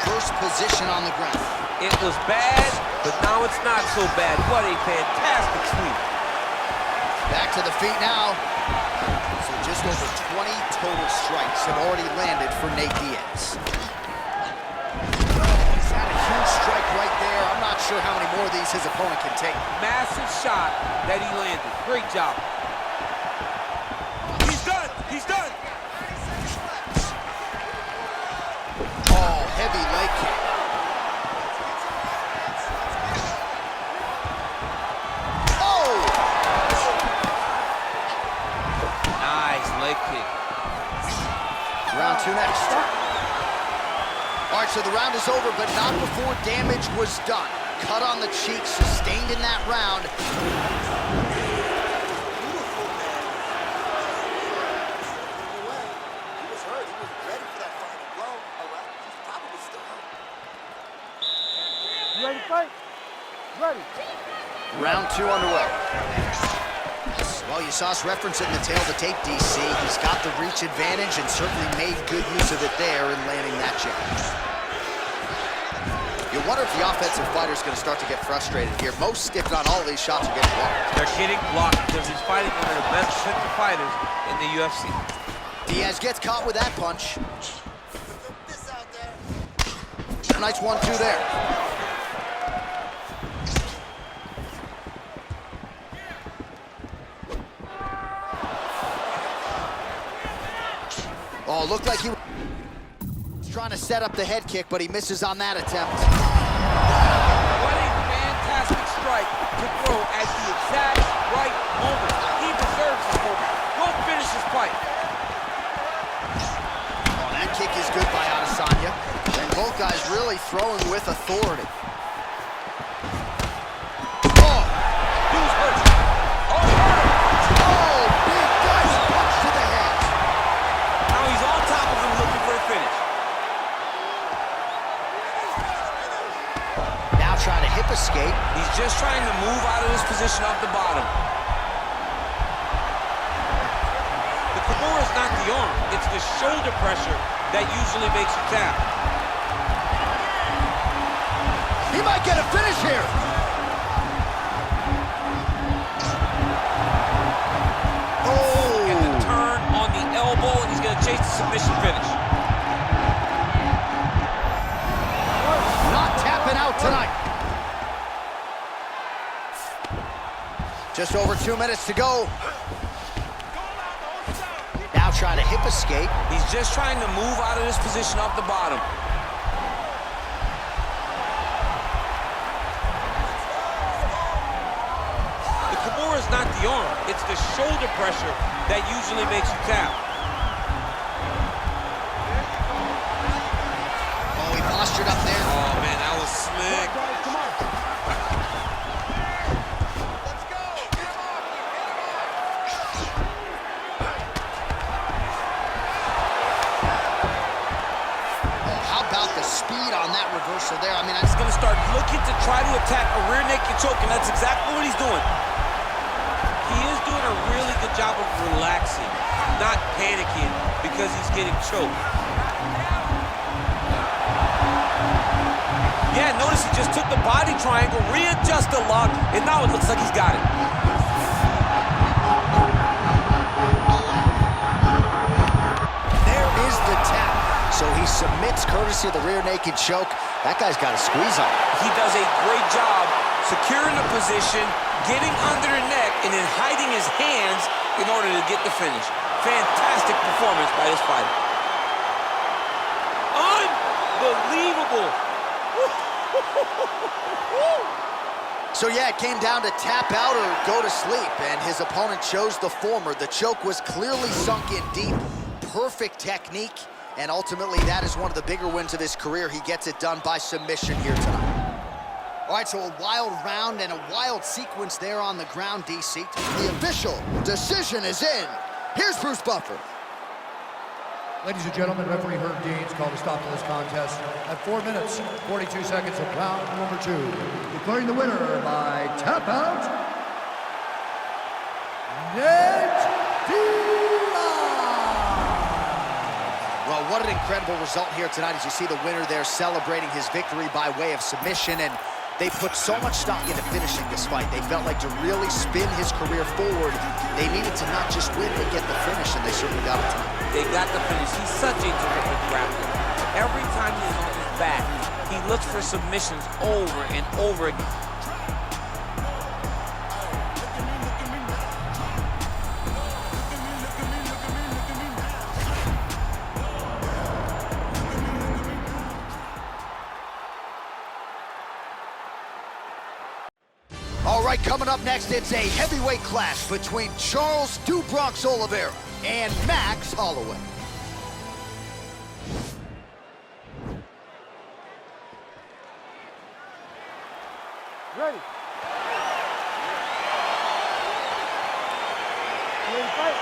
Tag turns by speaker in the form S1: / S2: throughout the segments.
S1: reverse position on the ground.
S2: It was bad, but now it's not so bad. What a fantastic sweep.
S1: Back to the feet now. So just over 20 total strikes have already landed for Nate Diaz. He's had a huge strike right there. I'm not sure how many more of these his opponent can take.
S2: Massive shot that he landed. Great job. He's done. He's done.
S1: Oh, heavy leg kick. Round two next. All right, so the round is over, but not before damage was done. Cut on the cheek, sustained in that round.
S3: He was hurt. He was ready for that final blow. He's probably still hurt.
S4: You ready to fight? Ready.
S1: Round two underway. Well, you saw us reference it in the tail of the tape, DC. He's got the reach advantage and certainly made good use of it there in landing that jab. You wonder if the offensive fighter is going to start to get frustrated here. Most, if not all, of these shots are getting blocked.
S2: They're getting blocked because he's fighting one of the best center fighters in the UFC.
S1: Diaz gets caught with that punch. Nice 1-2 there. Oh, looked like he was trying to set up the head kick, but he misses on that attempt.
S2: What a fantastic strike to throw at the exact right moment. He deserves this moment. Go finish his fight.
S1: Oh, that kick is good by Adesanya. And both guys really throwing with authority. Oh!
S2: He was hurt. Oh,
S1: Oh, big nice punch to the head.
S2: now he's on top of him looking for a finish.
S1: Now trying to hip escape.
S2: He's just trying to move out of this position off the bottom. The Kimura is not the arm. It's the shoulder pressure that usually makes you tap.
S1: He might get a finish here. Oh!
S2: Get the turn on the elbow, and he's going to chase the submission finish.
S1: Not tapping out tonight. Just over 2 minutes to go. Now trying to hip escape.
S2: He's just trying to move out of this position off the bottom. The Kimura is not the arm. It's the shoulder pressure that usually makes you tap.
S1: Oh, he postured up there.
S2: Oh, man, that was slick.
S4: Come on.
S3: Let's go. Get him off.
S1: Oh, how about the speed on that reversal there? I mean,
S2: He's going to start looking to try to attack a rear naked choke, and that's exactly what he's doing. He is doing a really good job of relaxing, not panicking because he's getting choked. Yeah, notice he just took the body triangle, readjusted the lock, and now it looks like he's got it.
S1: there is the tap. So he submits courtesy of the rear naked choke. That guy's got a squeeze on.
S2: He does a great job securing the position, getting under the neck, and then hiding his hands in order to get the finish. Fantastic performance by this fighter. Unbelievable.
S1: So yeah, it came down to tap out or go to sleep, and his opponent chose the former. The choke was clearly sunk in deep. Perfect technique, and ultimately that is one of the bigger wins of his career. He gets it done by submission here tonight. All right, so a wild round and a wild sequence there on the ground, DC. The official decision is in. Here's Bruce Buffer.
S4: Ladies and gentlemen, referee Herb Dean's called a stop to this contest at 4 minutes, 42 seconds of round number 2. Declaring the winner by tap out, Nate Diaz.
S1: Well, Well, what an incredible result here tonight as you see the winner there celebrating his victory by way of submission, and they put so much stock into finishing this fight. They felt like to really spin his career forward, they needed to not just win, but get the finish, and they certainly got it tonight.
S2: They got the finish. He's such a terrific grappler. Every time he's on his back, he looks for submissions over and over again.
S1: All right, coming up next, it's a heavyweight clash between Charles "Do Bronx" Oliveira and Max Holloway.
S5: Ready. You ready to fight?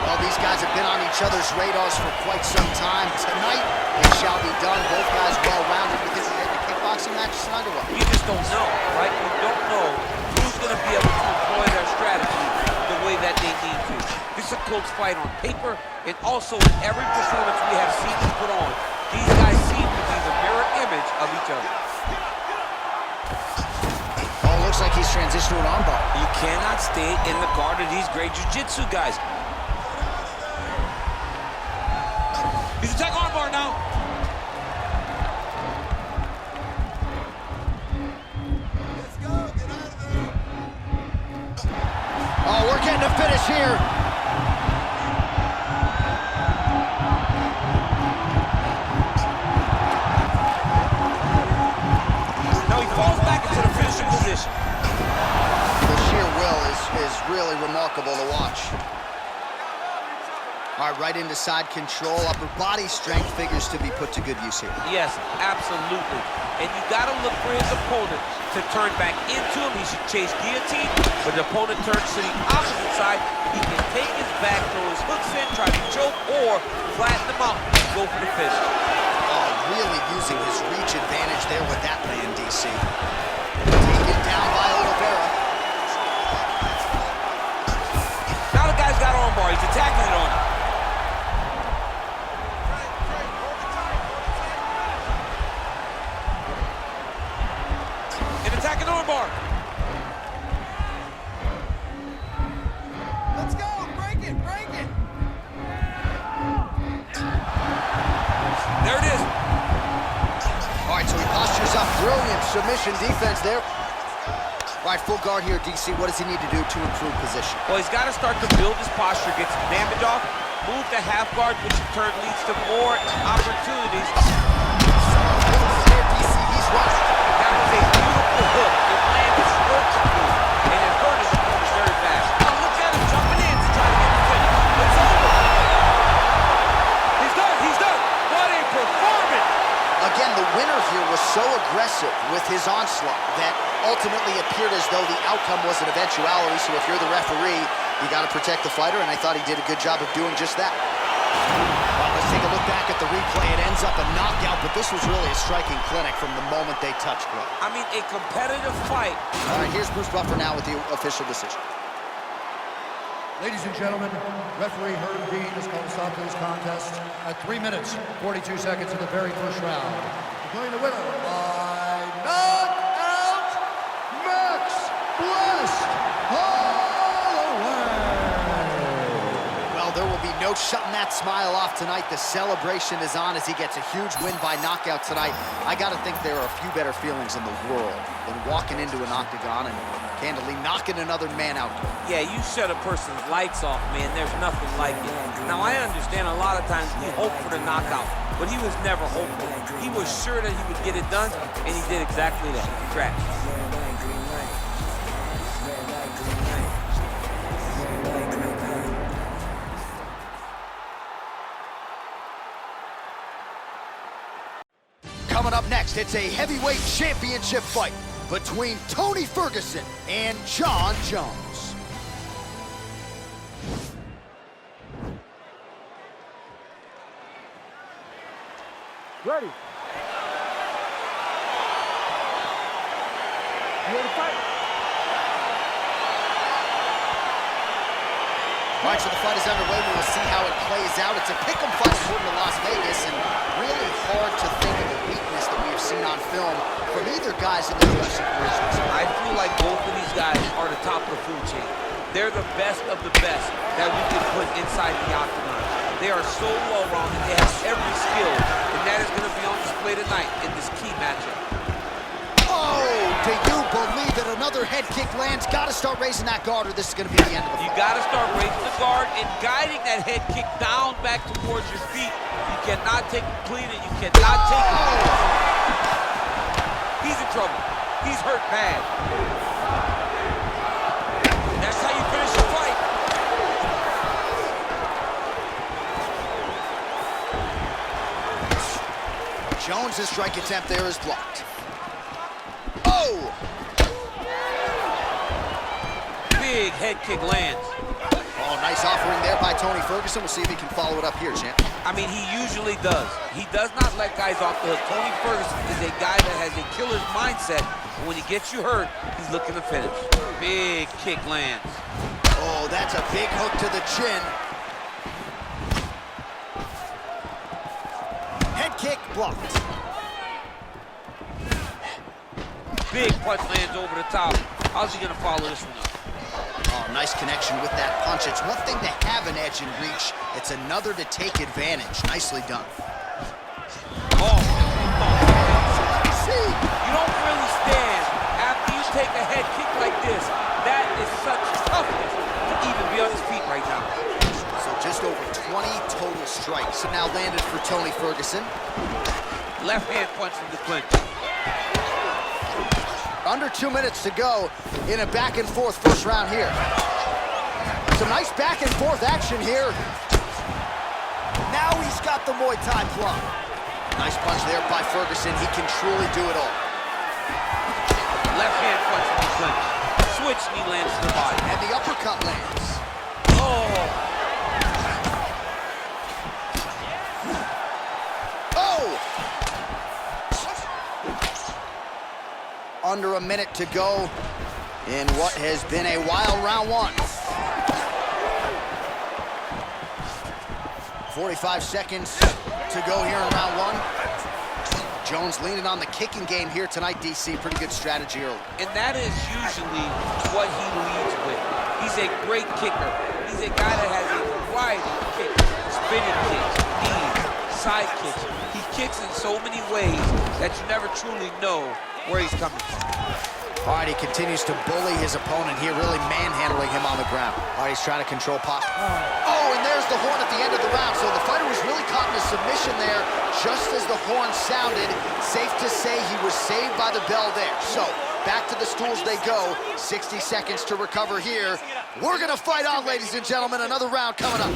S1: Well, these guys have been on each other's radars for quite some time. Tonight, it shall be done. Both guys well-rounded. Because is it a kickboxing match tonight or what?
S2: You just don't know, right? You don't know who's going to be able to employ their strategy the way that they need to. This is a close fight on paper, and also in every performance we have seen them put on, these guys seem to be the mirror image of each other.
S1: Oh, looks like he's transitioned to an armbar.
S2: You cannot stay in the guard of these great jiu-jitsu guys. He's attacking armbar now.
S3: Let's go. Get out of there.
S1: Oh, we're getting a finish here.
S2: Now he falls back into the finishing position.
S1: The sheer will is really remarkable to watch. All right, right into side control. Upper body strength figures to be put to good use here.
S2: Yes, absolutely. And you got to look for his opponent to turn back into him. He should chase guillotine, but the opponent turns to the opposite side. He can take his back, throw his hooks in, try to choke, or flatten him out and go for the finish.
S1: Oh, really using his reach advantage there with that land, DC. Taken down by Oliveira.
S2: Now the guy's got armbar. He's attacking it on him. Attacking armbar.
S3: Let's go. Break it. Break it.
S2: There it is.
S1: All right, so he postures up. Brilliant submission defense there. All right, full guard here, DC. What does he need to do to improve position?
S2: Well, he's got to start to build his posture, get some damage off, move to half guard, which in turn leads to more opportunities.
S1: Here, DC, he's rushed.
S2: That was a beautiful hook. It landed perfectly, and it hurt his opponent very fast. Now look at him jumping in to try to get the finish. It's over. He's done. He's done. What a performance.
S1: Again, the winner here was so aggressive with his onslaught that ultimately appeared as though the outcome was an eventuality. So if you're the referee, you got to protect the fighter, and I thought he did a good job of doing just that. Well, let's take a look back at the replay. It ends up a knockout, but this was really a striking clinic from the moment they touched ground.
S2: I mean, a competitive fight.
S1: All right, here's Bruce Buffer now with the official decision.
S4: Ladies and gentlemen, referee Herb Dean has called a stop to this contest at 3 minutes, 42 seconds of the very first round. Declaring the winner by knockout, Max Blessed Holloway.
S1: Well, there will be no shutting that smile off tonight. The celebration is on as he gets a huge win by knockout tonight. I got to think there are a few better feelings in the world than walking into an octagon and candidly knocking another man out.
S2: Yeah, you shut a person's lights off, man. There's nothing like it. Now, I understand a lot of times we hope for the knockout, but he was never hopeful. He was sure that he would get it done, and he did exactly that. Congrats.
S1: Coming up next, it's a heavyweight championship fight between Tony Ferguson and John Jones.
S5: Ready.
S1: All right, so the fight is underway. We will see how it plays out. It's a pick'em fight according to Las Vegas, and really hard to think of a weakness that we've seen on film from either guys in their UFC careers.
S2: I feel like both of these guys are the top of the food chain. They're the best of the best that we can put inside the octagon. They are so well-rounded. They have every skill, and that is going to be on display tonight in this key matchup.
S1: Oh, do you believe that another head kick lands? Got to start raising that guard, or this is going to be the end of the fight.
S2: You got to start raising the guard and guiding that head kick down back towards your feet. You cannot take it clean, and you cannot take it. He's in trouble. He's hurt bad. That's how you finish the fight.
S1: Jones' strike attempt there is blocked. Oh!
S2: Big head kick lands.
S1: Oh, nice offering there by Tony Ferguson. We'll see if he can follow it up here, champ.
S2: I mean, he usually does. He does not let guys off the hook. Tony Ferguson is a guy that has a killer's mindset. And when he gets you hurt, he's looking to finish. Big kick lands.
S1: Oh, that's a big hook to the chin. Head kick blocked.
S2: Big punch lands over the top. How's he gonna follow this one up?
S1: Oh, nice connection with that punch. It's one thing to have an edge and reach. It's another to take advantage. Nicely done.
S2: Oh. See, you don't really stand after you take a head kick like this. That is such toughness to even be on his feet right now.
S1: So just over 20 total strikes. So now landed for Tony Ferguson.
S2: Left hand punch from the clinch.
S1: Under 2 minutes to go in a back and forth first round here. Some nice back and forth action here. Now he's got the Muay Thai plum. Nice punch there by Ferguson. He can truly do it all.
S2: Left hand punch from the clinch. Switch knee lands to the body.
S1: And the uppercut lands.
S2: Oh.
S1: Oh! Under a minute to go in what has been a wild round one. 45 seconds to go here in round one. Jones leaning on the kicking game here tonight, DC. Pretty good strategy early.
S2: And that is usually what he leads with. He's a great kicker. He's a guy that has a variety of kicks. Spinning kicks, knees, side kicks. He kicks in so many ways that you never truly know where he's coming from.
S1: All right, he continues to bully his opponent here, really manhandling him on the ground. All right, he's trying to control posture. Oh, and there's the horn at the end of the round. So the fighter was really caught in a submission there just as the horn sounded. Safe to say he was saved by the bell there. So back to the stools they go. 60 seconds to recover here. We're going to fight on, ladies and gentlemen. Another round coming up.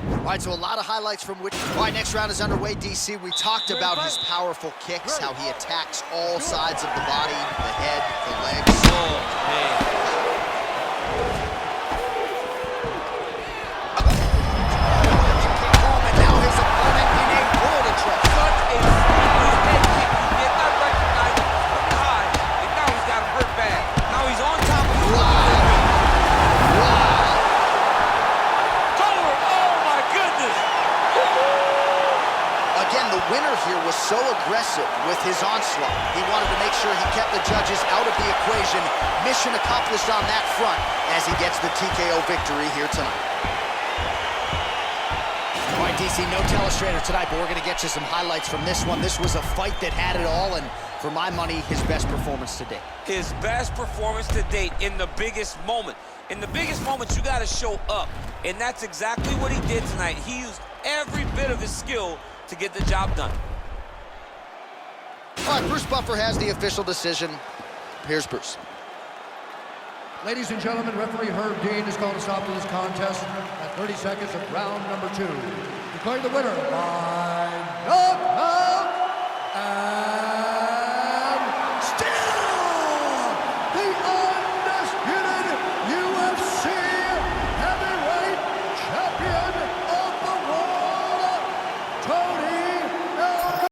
S1: All right, so a lot of highlights from which... All right, next round is underway, DC. We talked about his powerful kicks, how he attacks all sides of the body, the head, the legs.
S2: Oh, man.
S1: And now his opponent in a world of trouble.
S2: Such a smooth head kick. He did not recognize it from high, and now he's got him hurt bad. Now he's on top of him.
S1: Wow. Again, the winner here was so aggressive with his onslaught. He wanted to make sure he kept the judges out of the equation. Mission accomplished on that front as he gets the TKO victory here tonight. All right, DC, no telestrator tonight, but we're going to get you some highlights from this one. This was a fight that had it all, and for my money, his best performance to date.
S2: His best performance to date in the biggest moment. In the biggest moments, you got to show up, and that's exactly what he did tonight. He used every bit of his skill to get the job done.
S1: All right, Bruce Buffer has the official decision. Here's Bruce.
S4: Ladies and gentlemen, referee Herb Dean has called a stop to this contest at 30 seconds of round number 2. Declaring the winner by knockout.